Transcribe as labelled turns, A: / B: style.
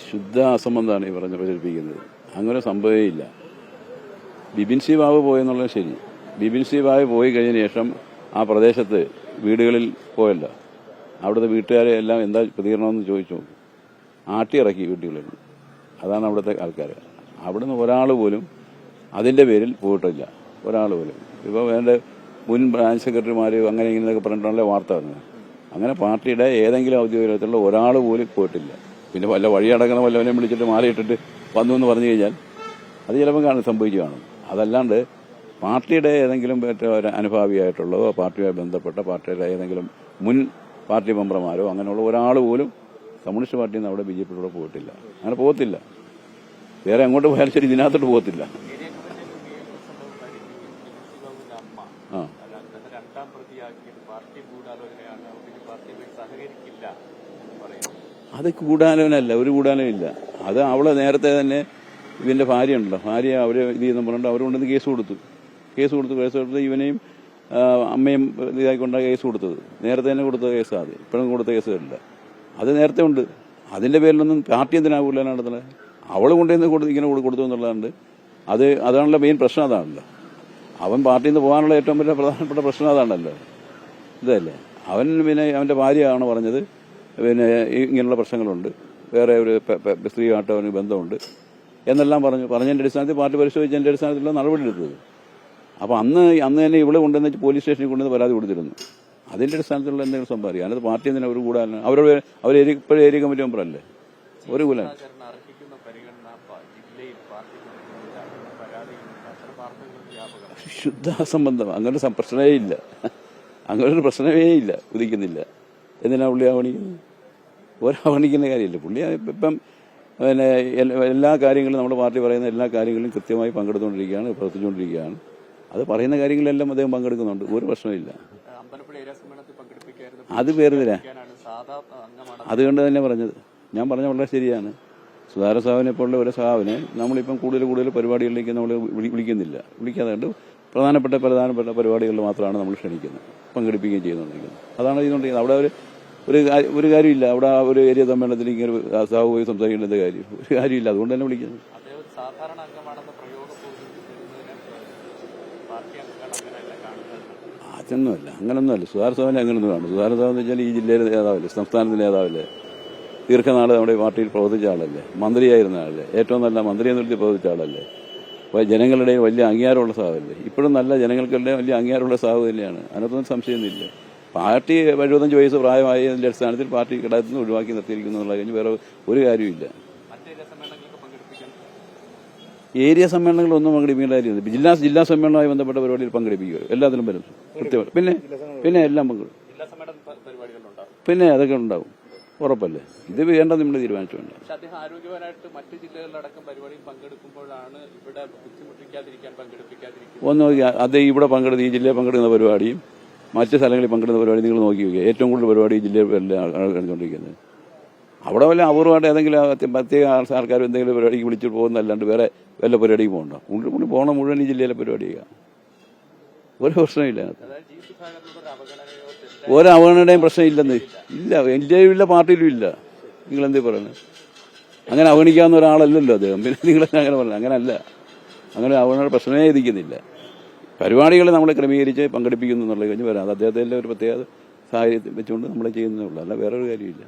A: ശുദ്ധ അസംബന്ധമാണ് ഈ പ്രചരിപ്പിക്കുന്നത്. അങ്ങനെ സംഭവമേ ഇല്ല. ബിപിൻ സി ബാബു പോയെന്നുള്ളത് ശരി. ബിപിൻ സി ബാബു പോയി കഴിഞ്ഞ ശേഷം ആ പ്രദേശത്ത് വീടുകളിൽ പോയല്ലോ, അവിടുത്തെ വീട്ടുകാരെ എല്ലാം എന്താ പ്രതികരണമെന്ന് ചോദിച്ചു നോക്കും. ആട്ടിയിറക്കി വീട്ടുകളിൽ. അതാണ് അവിടുത്തെ ആൾക്കാർ. അവിടുന്ന് ഒരാൾ പോലും അതിൻ്റെ പേരിൽ പോയിട്ടില്ല, ഒരാൾ പോലും. ഇപ്പോൾ വേണ്ട മുൻ ബ്രാഞ്ച് സെക്രട്ടറിമാർ അങ്ങനെ ഇങ്ങനെയൊക്കെ പറഞ്ഞിട്ടുള്ള വാർത്ത വരുന്നത്. അങ്ങനെ പാർട്ടിയുടെ ഏതെങ്കിലും ഔദ്യോഗിക തലത്തിലുള്ള ഒരാൾ പോലും പോയിട്ടില്ല. പിന്നെ വല്ല വഴിയടക്കുന്ന വല്ലവനെ വിളിച്ചിട്ട് മാലയിട്ടിട്ട് വന്നു എന്ന് പറഞ്ഞു കഴിഞ്ഞാൽ അത് ചിലപ്പോൾ സംഭവിച്ചു കാണും. അതല്ലാണ്ട് പാർട്ടിയുടെ ഏതെങ്കിലും ഒരു അനുഭാവിയായിട്ടുള്ളതോ പാർട്ടിയുമായി ബന്ധപ്പെട്ട പാർട്ടിയുടെ ഏതെങ്കിലും മുൻ പാർട്ടി മെമ്പർമാരോ അങ്ങനെയുള്ള ഒരാൾ പോലും കമ്മ്യൂണിസ്റ്റ് പാർട്ടിയിൽ നിന്ന് അവിടെ ബി ജെ പിയിലൂടെ പോയിട്ടില്ല. അങ്ങനെ പോകത്തില്ല. വേറെ അങ്ങോട്ട് പോയാലും ശരി, ഇതിനകത്തോട്ട് പോകത്തില്ല. ആ അത് കൂടാലോനല്ല, ഒരു കൂടാലും ഇല്ല. അത് അവളെ നേരത്തെ തന്നെ ഇവന്റെ ഭാര്യ ഉണ്ടല്ലോ, ഭാര്യ അവര് ഇത് ചെയ്യുന്ന പറഞ്ഞിട്ട് അവരുണ്ടെന്ന് കേസ് കൊടുത്തു ഇവനെയും അമ്മയും ഇതായിക്കൊണ്ടാണ് കേസ് കൊടുത്തത്. നേരത്തെ തന്നെ കൊടുത്ത കേസാണ് അത്. ഇപ്പോഴും കൊടുത്ത കേസുകളില്ല. അത് നേരത്തെ ഉണ്ട്. അതിന്റെ പേരിലൊന്നും പാർട്ടി എന്തിനാകൂല നടത്തുന്നത്? അവൾ കൊണ്ടുവന്ന് ഇങ്ങനെ കൊടുത്തു എന്നുള്ളതുണ്ട്. അതാണല്ലോ മെയിൻ പ്രശ്നം. അതാണല്ലോ അവൻ പാർട്ടിയിൽ നിന്ന് പോകാനുള്ള ഏറ്റവും വലിയ പ്രധാനപ്പെട്ട പ്രശ്നം. അതാണല്ലോ ഇതല്ലേ. അവൻ പിന്നെ അവന്റെ ഭാര്യയാണ് പറഞ്ഞത് പിന്നെ ഇങ്ങനെയുള്ള പ്രശ്നങ്ങളുണ്ട്, വേറെ ഒരു സ്ത്രീയായിട്ട് അവന് ബന്ധമുണ്ട് എന്നെല്ലാം പറഞ്ഞതിന്റെ അടിസ്ഥാനത്തിൽ പാർട്ടി പരിശോധിച്ചതിന്റെ അടിസ്ഥാനത്തിലുള്ള നടപടി എടുത്തത്. അപ്പൊ അന്ന് തന്നെ ഇവിടെ കൊണ്ടുവന്ന് പോലീസ് സ്റ്റേഷനിൽ കൊണ്ടുവന്ന് പരാതി കൊടുത്തിരുന്നു. അതിന്റെ അടിസ്ഥാനത്തിലുള്ള എന്തെങ്കിലും സംഭവിക്കും. അതിനകത്ത് പാർട്ടി എന്തിനാ ഒരു കൂടാൻ? അവർ ഇപ്പോഴും ഏരിയ കമ്മിറ്റി മെമ്പറല്ലേ, ഒരു കൂടാൻ. ശുദ്ധ അസംബന്ധം. അങ്ങനെ പ്രശ്നമേ ഇല്ല. അങ്ങനൊരു പ്രശ്നമേ ഇല്ല, ഉദിക്കുന്നില്ല. എന്തിനാ പുള്ളി അവഗണിക്കുന്നത്? അവഗണിക്കുന്ന കാര്യമില്ല. പുള്ളി ഇപ്പം പിന്നെ എല്ലാ കാര്യങ്ങളും നമ്മുടെ പാർട്ടി പറയുന്ന എല്ലാ കാര്യങ്ങളിലും കൃത്യമായി പങ്കെടുത്തുകൊണ്ടിരിക്കുകയാണ്, പ്രവർത്തിച്ചുകൊണ്ടിരിക്കുകയാണ്. അത് പറയുന്ന കാര്യങ്ങളിലെല്ലാം അദ്ദേഹം പങ്കെടുക്കുന്നുണ്ട്, ഒരു പ്രശ്നമില്ല. അത് വേറെ അതുകൊണ്ട് തന്നെ പറഞ്ഞത് ഞാൻ പറഞ്ഞ വളരെ ശരിയാണ്. സുധാകര സാഹിബിനെ പോലുള്ള ഒരു സാഹിബിനെ നമ്മളിപ്പം കൂടുതൽ പരിപാടികളിലേക്ക് നമ്മൾ വിളിക്കാതെ കണ്ട് പ്രധാനപ്പെട്ട പരിപാടികളിൽ മാത്രമാണ് നമ്മൾ ക്ഷണിക്കുന്നത്, പങ്കെടുപ്പിക്കുകയും ചെയ്യുന്നുണ്ടിരിക്കുന്നത്. അതാണ് ചെയ്തുകൊണ്ടിരിക്കുന്നത്. അവിടെ ഒരു കാര്യമില്ല. അവിടെ ആ ഒരു ഏരിയ സമ്മേളനത്തിൽ ഇങ്ങനെ സാഹു പോയി സംസാരിക്കേണ്ട കാര്യം ഒരു കാര്യമില്ല. അതുകൊണ്ട് തന്നെ വിളിക്കുന്നത്. അതൊന്നുമല്ല, അങ്ങനൊന്നുമല്ല. സുധാകര സാഹിബിനെ അങ്ങനൊന്നും കാണും. സുധാകര സാഹിബ് എന്ന് വെച്ചാൽ ഈ ജില്ലയിലെ നേതാവല്ലേ, സംസ്ഥാനത്തിലെ നേതാവല്ലേ, ദീർഘനാൾ നമ്മുടെ പാർട്ടിയിൽ പ്രവർത്തിച്ച ആളല്ലേ, മന്ത്രിയായിരുന്ന ആളല്ലേ, ഏറ്റവും നല്ല മന്ത്രിയെ നിർത്തി പ്രവർത്തിച്ച ആളല്ലേ, ജനങ്ങളുടെ വലിയ അംഗീകാരമുള്ള സാഹചര്യമല്ലേ. ഇപ്പോഴും നല്ല ജനങ്ങൾക്കുള്ള വലിയ അംഗീകാരമുള്ള സാഹചര്യം തന്നെയാണ്. അതിനകത്തൊന്നും സംശയമൊന്നുമില്ല. പാർട്ടി 75 വയസ്സ് പ്രായമായതിന്റെ അടിസ്ഥാനത്തിൽ പാർട്ടി ഘടകത്തിൽ നിന്ന് ഒഴിവാക്കി നിർത്തിയിരിക്കുന്നു എന്നുള്ള കഴിഞ്ഞ് വേറെ ഒരു കാര്യമില്ല. ഏരിയ സമ്മേളനങ്ങളൊന്നും പങ്കെടുപ്പിക്കേണ്ട കാര്യമില്ല. ജില്ലാ സമ്മേളനവുമായി ബന്ധപ്പെട്ട പരിപാടിയിൽ പങ്കെടുപ്പിക്കുക, എല്ലാത്തിലും വരും കൃത്യമായി. പിന്നെ എല്ലാം പങ്കെടുക്കും. പിന്നെ അതൊക്കെ ഉണ്ടാവും, ഉറപ്പല്ലേ. ഇത് വേണ്ട നമ്മൾ തീരുമാനിച്ചു വേണ്ട. ഒന്ന് നോക്കിയാൽ അത് ഇവിടെ ഈ ജില്ലയിൽ പങ്കെടുക്കുന്ന പരിപാടിയും മറ്റ് സ്ഥലങ്ങളിൽ പങ്കെടുക്കുന്ന പരിപാടി നിങ്ങൾ നോക്കി വയ്ക്കുക. ഏറ്റവും കൂടുതൽ പരിപാടി ഈ ജില്ലയിൽ നടന്നുകൊണ്ടിരിക്കുന്നത്. അവിടെ വല്ല അപൂർവമായിട്ട് ഏതെങ്കിലും പ്രത്യേക ആൾക്കാർ എന്തെങ്കിലും പരിപാടിക്ക് വിളിച്ചിട്ട് പോകുന്നതല്ലാണ്ട് വേറെ വല്ല പരിപാടിക്ക് പോകണ്ട. പോകണം മുഴുവൻ ഈ ജില്ലയിലെ പരിപാടി ചെയ്യുക, ഒരു പ്രശ്നമില്ല. ഒരു അവഗണനയുടെയും പ്രശ്നമില്ലെന്ന് ഇല്ല, ഇന്ത്യയിലും ഇല്ല, പാർട്ടിയിലും ഇല്ല. നിങ്ങളെന്തേ പറയുന്നത്? അങ്ങനെ അവഗണിക്കാവുന്ന ഒരാളല്ലല്ലോ അദ്ദേഹം. പിന്നെ നിങ്ങളെന്നെ അങ്ങനെ പറഞ്ഞു? അങ്ങനല്ല, അങ്ങനെ അവഗണന പ്രശ്നമേ ഇരിക്കുന്നില്ല. പരിപാടികൾ നമ്മൾ ക്രമീകരിച്ച് പങ്കെടുപ്പിക്കുന്നു എന്നുള്ളത് കഴിഞ്ഞ് വരാം. അത് അദ്ദേഹത്തിൻ്റെ ഒരു പ്രത്യേക സാഹചര്യം വെച്ചുകൊണ്ട് നമ്മൾ ചെയ്യുന്നതേ ഉള്ളൂ, അല്ല വേറൊരു കാര്യമില്ല.